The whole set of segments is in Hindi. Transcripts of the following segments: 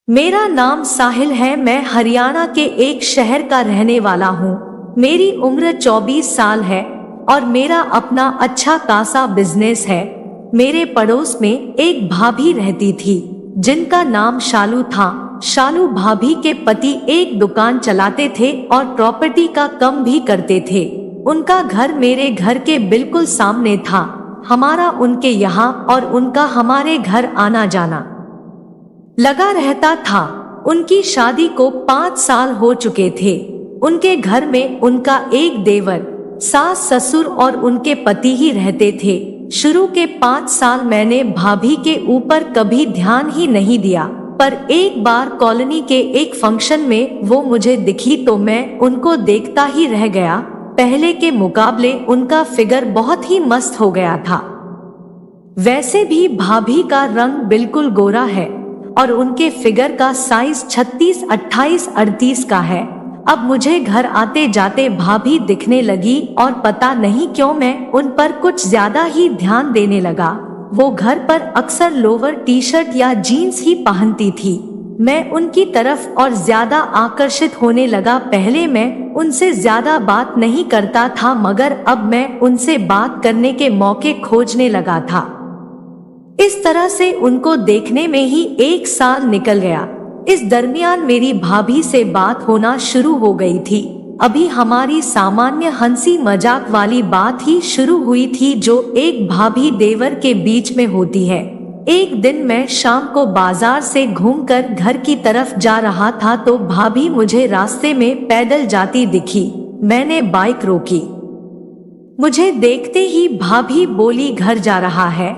मेरा नाम साहिल है। मैं हरियाणा के एक शहर का रहने वाला हूँ। मेरी उम्र 24 साल है और मेरा अपना अच्छा खासा बिजनेस है। मेरे पड़ोस में एक भाभी रहती थी जिनका नाम शालू था। शालू भाभी के पति एक दुकान चलाते थे और प्रॉपर्टी का काम भी करते थे। उनका घर मेरे घर के बिल्कुल सामने था। हमारा उनके यहाँ और उनका हमारे घर आना जाना लगा रहता था। उनकी शादी को 5 साल हो चुके थे। उनके घर में उनका एक देवर, सास ससुर और उनके पति ही रहते थे। शुरू के 5 साल मैंने भाभी के ऊपर कभी ध्यान ही नहीं दिया, पर एक बार कॉलोनी के एक फंक्शन में वो मुझे दिखी तो मैं उनको देखता ही रह गया। पहले के मुकाबले उनका फिगर बहुत ही मस्त हो गया था। वैसे भी भाभी का रंग बिल्कुल गोरा है और उनके फिगर का साइज 36, 28, 38 का है। अब मुझे घर आते जाते भाभी दिखने लगी और पता नहीं क्यों मैं उन पर कुछ ज्यादा ही ध्यान देने लगा। वो घर पर अक्सर लोवर टी शर्ट या जीन्स ही पहनती थी। मैं उनकी तरफ और ज्यादा आकर्षित होने लगा। पहले मैं उनसे ज्यादा बात नहीं करता था, मगर अब मैं उनसे बात करने के मौके खोजने लगा था। इस तरह से उनको देखने में ही 1 साल निकल गया। इस दरमियान मेरी भाभी से बात होना शुरू हो गई थी। अभी हमारी सामान्य हंसी मजाक वाली बात ही शुरू हुई थी जो एक भाभी देवर के बीच में होती है। एक दिन मैं शाम को बाजार से घूमकर घर की तरफ जा रहा था तो भाभी मुझे रास्ते में पैदल जाती दिखी। मैंने बाइक रोकी। मुझे देखते ही भाभी बोली, घर जा रहा है?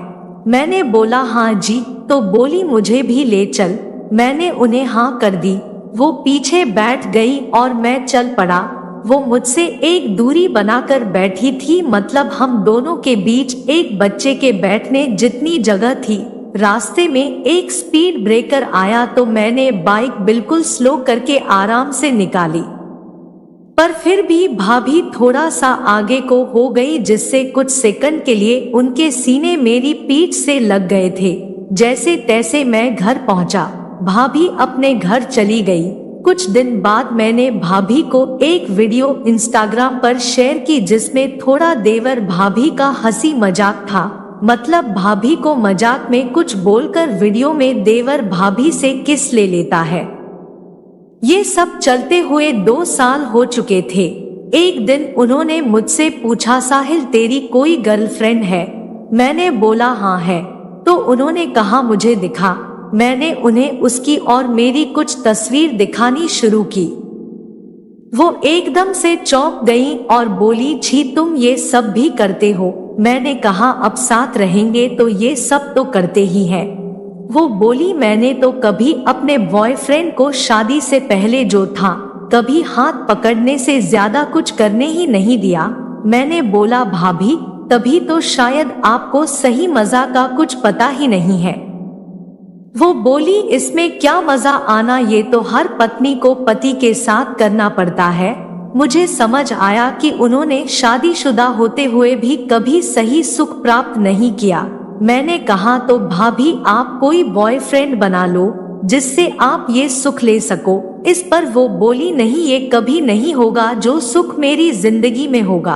मैंने बोला हाँ जी। तो बोली मुझे भी ले चल। मैंने उन्हें हाँ कर दी। वो पीछे बैठ गई और मैं चल पड़ा। वो मुझसे एक दूरी बनाकर बैठी थी, मतलब हम दोनों के बीच एक बच्चे के बैठने जितनी जगह थी। रास्ते में एक स्पीड ब्रेकर आया तो मैंने बाइक बिल्कुल स्लो करके आराम से निकाली, पर फिर भी भाभी थोड़ा सा आगे को हो गई, जिससे कुछ सेकंड के लिए उनके सीने मेरी पीठ से लग गए थे। जैसे तैसे मैं घर पहुंचा। भाभी अपने घर चली गई। कुछ दिन बाद मैंने भाभी को एक वीडियो इंस्टाग्राम पर शेयर की जिसमें थोड़ा देवर भाभी का हंसी मजाक था। मतलब भाभी को मजाक में कुछ बोलकर वीडियो में देवर भाभी से किस ले लेता है। ये सब चलते हुए 2 साल हो चुके थे। एक दिन उन्होंने मुझसे पूछा, साहिल तेरी कोई गर्लफ्रेंड है? मैंने बोला हाँ है। तो उन्होंने कहा मुझे दिखा। मैंने उन्हें उसकी और मेरी कुछ तस्वीर दिखानी शुरू की। वो एकदम से चौंक गई और बोली, छी तुम ये सब भी करते हो? मैंने कहा अब साथ रहेंगे तो ये सब तो करते ही हैं। वो बोली, मैंने तो कभी अपने बॉयफ्रेंड को शादी से पहले जो था कभी हाथ पकड़ने से ज्यादा कुछ करने ही नहीं दिया। मैंने बोला भाभी तभी तो शायद आपको सही मजा का कुछ पता ही नहीं है। वो बोली, इसमें क्या मजा आना, ये तो हर पत्नी को पति के साथ करना पड़ता है। मुझे समझ आया कि उन्होंने शादीशुदा होते हुए भी कभी सही सुख प्राप्त नहीं किया। मैंने कहा तो भाभी आप कोई बॉयफ्रेंड बना लो जिससे आप ये सुख ले सको। इस पर वो बोली, नहीं ये कभी नहीं होगा, जो सुख मेरी जिंदगी में होगा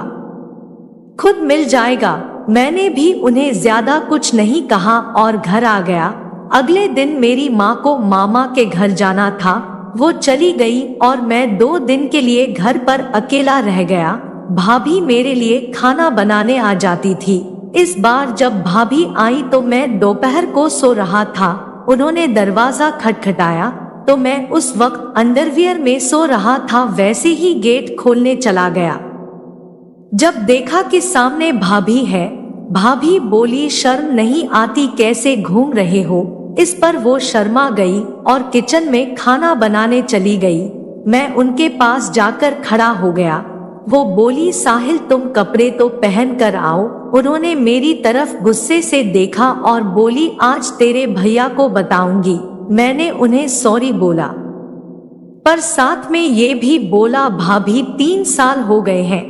खुद मिल जाएगा। मैंने भी उन्हें ज्यादा कुछ नहीं कहा और घर आ गया। अगले दिन मेरी माँ को मामा के घर जाना था। वो चली गई और मैं 2 दिन के लिए घर पर अकेला रह गया। भाभी मेरे लिए खाना बनाने आ जाती थी। इस बार जब भाभी आई तो मैं दोपहर को सो रहा था। उन्होंने दरवाजा खटखटाया तो मैं उस वक्त अंडरवियर में सो रहा था। वैसे ही गेट खोलने चला गया। जब देखा कि सामने भाभी है, भाभी बोली, शर्म नहीं आती, कैसे घूम रहे हो? इस पर वो शर्मा गई और किचन में खाना बनाने चली गई। मैं उनके पास जाकर खड़ा हो गया। वो बोली, साहिल तुम कपड़े तो पहन कर आओ। उन्होंने मेरी तरफ गुस्से से देखा और बोली, आज तेरे भैया को बताऊंगी। मैंने उन्हें सॉरी बोला, पर साथ में ये भी बोला, भाभी 3 साल हो गए हैं,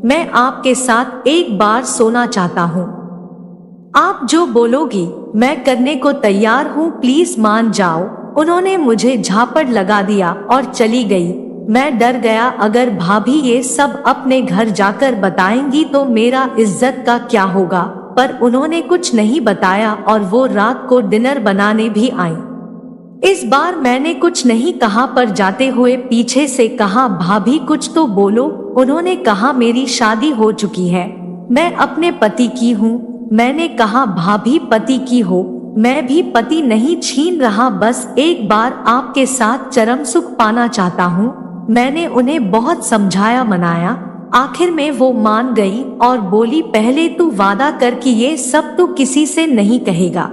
मैं आपके साथ एक बार सोना चाहता हूँ। आप जो बोलोगी मैं करने को तैयार हूँ, प्लीज मान जाओ। उन्होंने मुझे झापड़ लगा दिया और चली गई। मैं डर गया, अगर भाभी ये सब अपने घर जाकर बताएंगी तो मेरा इज्जत का क्या होगा। पर उन्होंने कुछ नहीं बताया और वो रात को डिनर बनाने भी आई। इस बार मैंने कुछ नहीं कहा, पर जाते हुए पीछे से कहा, भाभी कुछ तो बोलो। उन्होंने कहा, मेरी शादी हो चुकी है, मैं अपने पति की हूँ। मैंने कहा, भाभी पति की हो, मैं भी पति नहीं छीन रहा, बस एक बार आपके साथ चरम सुख पाना चाहता हूँ। मैंने उन्हें बहुत समझाया मनाया, आखिर में वो मान गई और बोली, पहले तू वादा कर कि ये सब तू किसी से नहीं कहेगा।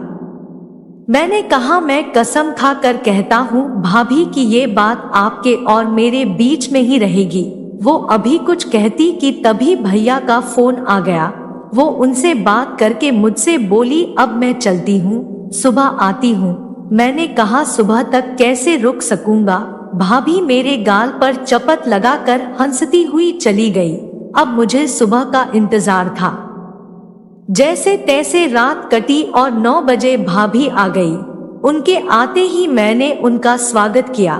मैंने कहा, मैं कसम खा कर कहता हूँ भाभी कि ये बात आपके और मेरे बीच में ही रहेगी। वो अभी कुछ कहती कि तभी भैया का फोन आ गया। वो उनसे बात करके मुझसे बोली, अब मैं चलती हूँ, सुबह आती हूँ। मैंने कहा, सुबह तक कैसे रुक सकूंगा। भाभी मेरे गाल पर चपत लगाकर हंसती हुई चली गई। अब मुझे सुबह का इंतजार था। जैसे तैसे रात कटी और 9 बजे भाभी आ गई। उनके आते ही मैंने उनका स्वागत किया।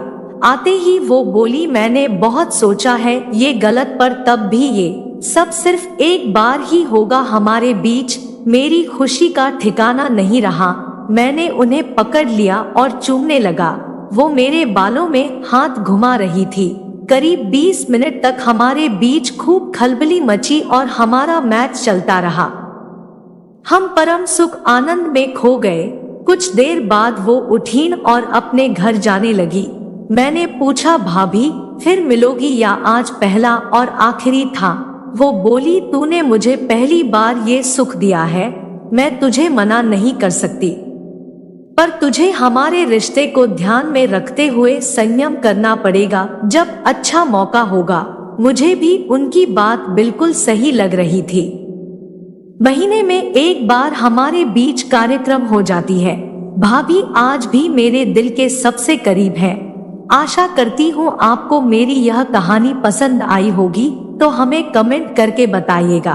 आते ही वो बोली, मैंने बहुत सोचा है ये गलत, पर तब भी ये सब सिर्फ एक बार ही होगा हमारे बीच। मेरी खुशी का ठिकाना नहीं रहा। मैंने उन्हें पकड़ लिया और चूमने लगा। वो मेरे बालों में हाथ घुमा रही थी। करीब 20 मिनट तक हमारे बीच खूब खलबली मची और हमारा मैच चलता रहा। हम परम सुख आनंद में खो गए। कुछ देर बाद वो उठीं और अपने घर जाने लगी। मैंने पूछा, भाभी फिर मिलोगी या आज पहला और आखिरी था? वो बोली, तूने मुझे पहली बार ये सुख दिया है, मैं तुझे मना नहीं कर सकती, पर तुझे हमारे रिश्ते को ध्यान में रखते हुए संयम करना पड़ेगा। जब अच्छा मौका होगा। मुझे भी उनकी बात बिल्कुल सही लग रही थी। महीने में एक बार हमारे बीच कार्यक्रम हो जाती है। भाभी आज भी मेरे दिल के सबसे करीब है। आशा करती हूँ आपको मेरी यह कहानी पसंद आई होगी, तो हमें कमेंट करके बताइएगा।